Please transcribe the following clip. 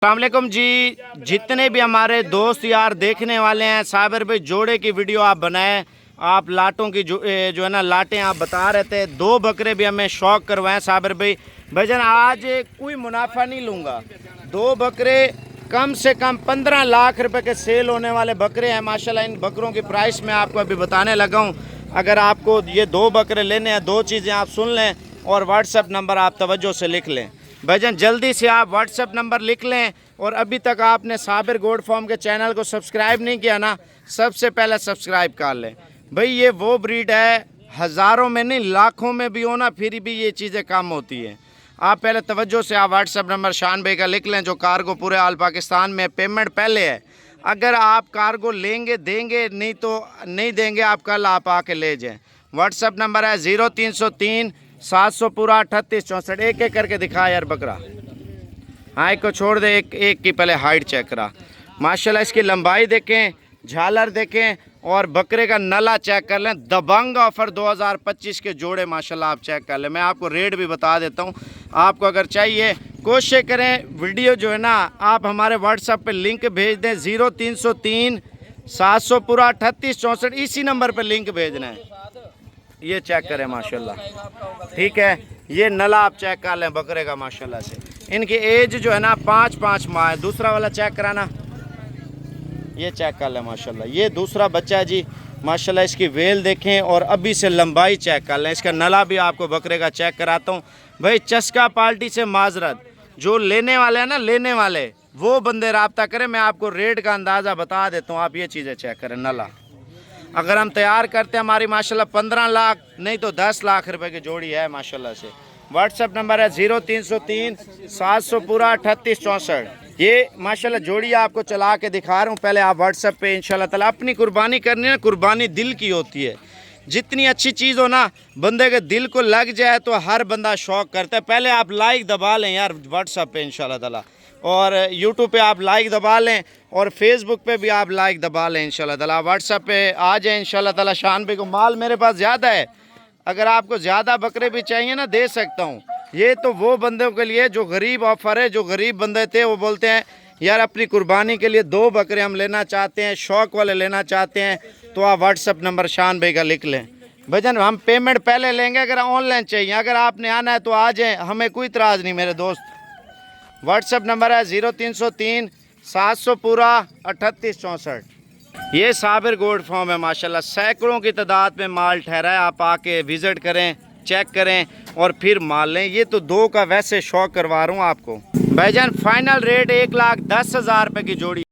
अस्सलामुअलैकुम जी। जितने भी हमारे दोस्त यार देखने वाले हैं, साबिर भाई जोड़े की वीडियो आप बनाएं। आप लाटों की जो है ना लाटें आप बता रहे थे, 2 बकरे भी हमें शौक करवाएं साबिर भाई। भाईजान आज कोई मुनाफा नहीं लूँगा, 2 बकरे कम से कम 15 लाख रुपए के सेल होने वाले बकरे हैं माशाल्लाह। इन बकरों की प्राइस मैं आपको अभी बताने लगा हूँ। अगर आपको ये 2 बकरे लेने हैं, 2 चीज़ें आप सुन लें और व्हाट्सअप नंबर आप तवज्जो से लिख लें। भाईजान जल्दी से आप व्हाट्सअप नंबर लिख लें, और अभी तक आपने साबिर गोट फार्म के चैनल को सब्सक्राइब नहीं किया ना, सबसे पहले सब्सक्राइब कर लें। भाई ये वो ब्रीड है, हज़ारों में नहीं लाखों में भी हो ना, फिर भी ये चीज़ें कम होती हैं। आप पहले तवज्जो से आप व्हाट्सअप नंबर शान भाई का लिख लें, जो कार्गो पूरे आल पाकिस्तान में पेमेंट पहले है। अगर आप कार्गो लेंगे देंगे, नहीं तो नहीं देंगे, आप कल आप आके ले जाएँ। व्हाट्सअप नंबर है 0303 700 पूरा 38 64। एक एक करके दिखा यार बकरा। हाँ एक को छोड़ दे, एक की पहले हाइट चेक करा माशाल्लाह। इसकी लंबाई देखें, झालर देखें और बकरे का नला चेक कर लें। दबंग ऑफर 2025 के जोड़े माशाल्लाह आप चेक कर लें। मैं आपको रेट भी बता देता हूँ, आपको अगर चाहिए कोशिश करें वीडियो जो है ना आप हमारे व्हाट्सएप पे लिंक भेज दें। 0303 700 पूरा 38 64 इसी नंबर पर लिंक भेजना है। ये चेक करें माशाल्लाह, ठीक है। ये नला आप चेक कर लें बकरे का माशाल्लाह से। इनकी एज जो है ना 5-5 माह है। दूसरा वाला चेक कराना, ये चेक कर लें माशाल्लाह। ये दूसरा बच्चा है जी माशाल्लाह। इसकी वेल देखें और अभी से लंबाई चेक कर लें। इसका नला भी आपको बकरे का चेक कराता हूँ। भाई चस्का पार्टी से माजरत, जो लेने वाले हैं ना, लेने वाले वो बंदे रब्ता करें। मैं आपको रेट का अंदाज़ा बता देता हूँ, आप ये चीज़ें चेक करें। नला अगर हम तैयार करते हैं हमारी माशाल्लाह 15 लाख नहीं तो 10 लाख रुपए की जोड़ी है माशाल्लाह से। व्हाट्सएप नंबर है 0303 700 पूरा 38 64। ये माशाल्लाह जोड़ी आपको चला के दिखा रहा हूँ। पहले आप व्हाट्सएप पे इंशाल्लाह ताला अपनी कुर्बानी करनी है ना, कुर्बानी दिल की होती है। जितनी अच्छी चीज़ हो ना बंदे के दिल को लग जाए तो हर बंदा शौक करता है। पहले आप लाइक दबा लें यार व्हाट्सएप पे इंशाल्लाह ताला, और यूट्यूब पे आप लाइक दबा लें, और फेसबुक पे भी आप लाइक दबा लें इंशाल्लाह ताला। व्हाट्सएप पे आ जाए इंशाल्लाह ताला। शान भाई को माल मेरे पास ज़्यादा है, अगर आपको ज़्यादा बकरे भी चाहिए ना दे सकता हूँ। ये तो वो बंदों के लिए जो गरीब ऑफर है, जो गरीब बंदे थे वो बोलते हैं यार अपनी कुर्बानी के लिए 2 बकरे हम लेना चाहते हैं, शौक़ वाले लेना चाहते हैं, तो आप व्हाट्सअप नंबर शान भाई का लिख लें। भजन हम पेमेंट पहले लेंगे, अगर ऑनलाइन चाहिए, अगर आपने आना है तो आ जाएँ, हमें कोई इतराज़ नहीं मेरे दोस्त। व्हाट्सएप नंबर है 0303 700 पूरा 38 64। ये साबिर गोट फार्म है माशाल्लाह। सैकड़ों की तादाद में माल ठहरा है। आप आके विज़िट करें, चेक करें और फिर माल लें। ये तो 2 का वैसे शौक करवा रहा हूँ आपको। भाईजान फाइनल रेट 1,10,000 रुपये की जोड़ी।